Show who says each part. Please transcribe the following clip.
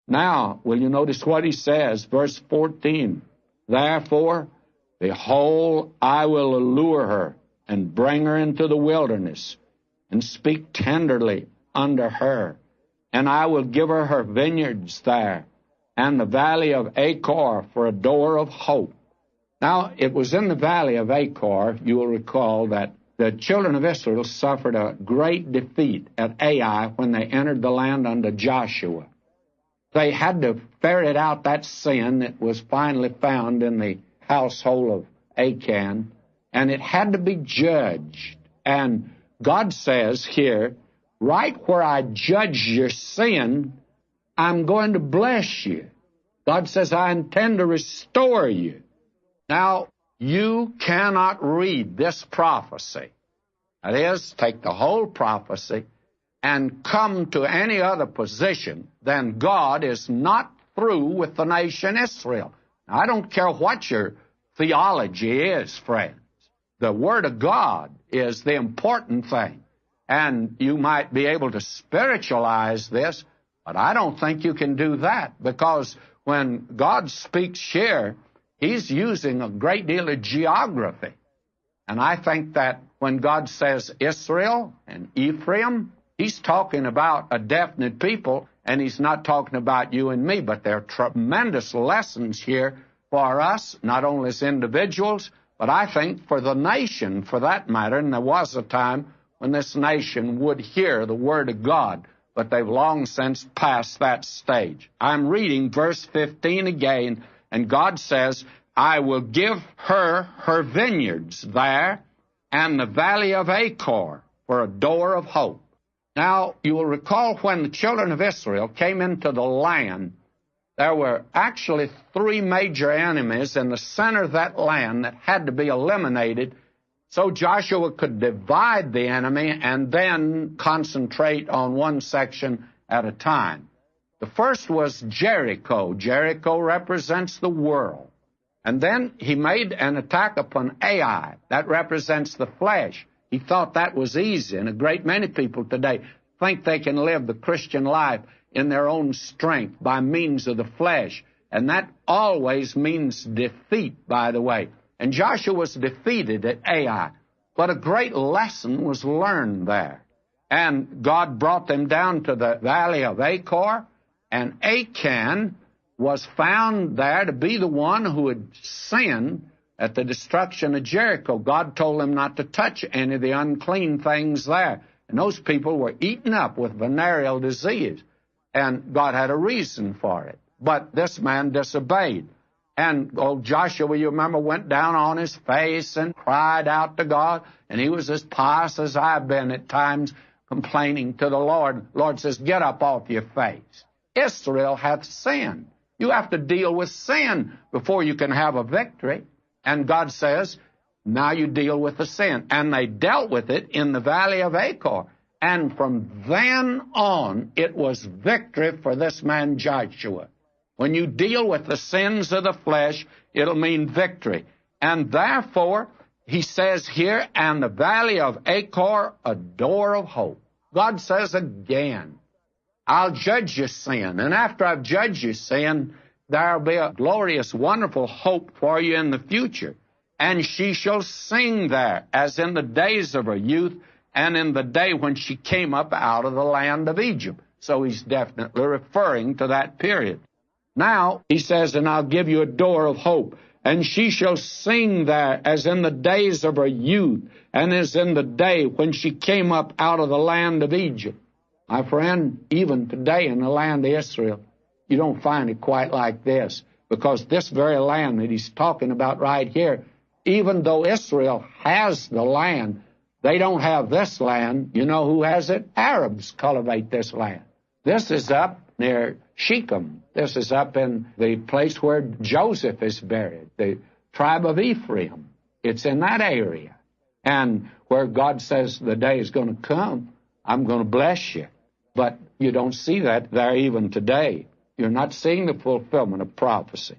Speaker 1: Now, will you notice what he says? Verse 14, "Therefore, behold, I will allure her and bring her into the wilderness and speak tenderly unto her. And I will give her her vineyards there and the valley of Achor for a door of hope." Now, it was in the valley of Achor, you will recall, that the children of Israel suffered a great defeat at Ai when they entered the land under Joshua. They had to ferret out that sin that was finally found in the household of Achan, and it had to be judged. And God says here, right where I judge your sin, I'm going to bless you. God says, I intend to restore you. Now, you cannot read this prophecy, that is, take the whole prophecy, and come to any other position than God is not through with the nation Israel. Now, I don't care what your theology is, friends. The Word of God is the important thing. And you might be able to spiritualize this, but I don't think you can do that, because when God speaks here, He's using a great deal of geography. And I think that when God says Israel and Ephraim, He's talking about a definite people, and He's not talking about you and me, but there are tremendous lessons here for us, not only as individuals, but I think for the nation, for that matter. And there was a time when this nation would hear the Word of God, but they've long since passed that stage. I'm reading verse 15 again, and God says, I will give her her vineyards there and the valley of Achor for a door of hope. Now, you will recall when the children of Israel came into the land, there were actually three major enemies in the center of that land that had to be eliminated so Joshua could divide the enemy and then concentrate on one section at a time. The first was Jericho. Jericho represents the world. And then he made an attack upon Ai. That represents the flesh. He thought that was easy, and a great many people today think they can live the Christian life in their own strength by means of the flesh. And that always means defeat, by the way. And Joshua was defeated at Ai. But a great lesson was learned there. And God brought them down to the valley of Achor, and Achan was found there to be the one who had sinned at the destruction of Jericho. God told him not to touch any of the unclean things there. And those people were eaten up with venereal disease. And God had a reason for it. But this man disobeyed. And old Joshua, you remember, went down on his face and cried out to God. And he was as pious as I've been at times, complaining to the Lord. The Lord says, get up off your face. Israel hath sinned. You have to deal with sin before you can have a victory. And God says, now you deal with the sin. And they dealt with it in the valley of Achor. And from then on, it was victory for this man Joshua. When you deal with the sins of the flesh, it'll mean victory. And therefore, he says here, and the valley of Achor, a door of hope. God says again, I'll judge your sin. And after I've judged your sin, there'll be a glorious, wonderful hope for you in the future. And she shall sing there, as in the days of her youth, and in the day when she came up out of the land of Egypt. So he's definitely referring to that period. Now, he says, and I'll give you a door of hope, and she shall sing there as in the days of her youth, and as in the day when she came up out of the land of Egypt. My friend, even today in the land of Israel, you don't find it quite like this, because this very land that he's talking about right here, even though Israel has the land, they don't have this land. You know who has it? Arabs cultivate this land. This is up near Shechem. This is up in the place where Joseph is buried, the tribe of Ephraim. It's in that area. And where God says the day is going to come, I'm going to bless you. But you don't see that there even today. You're not seeing the fulfillment of prophecy.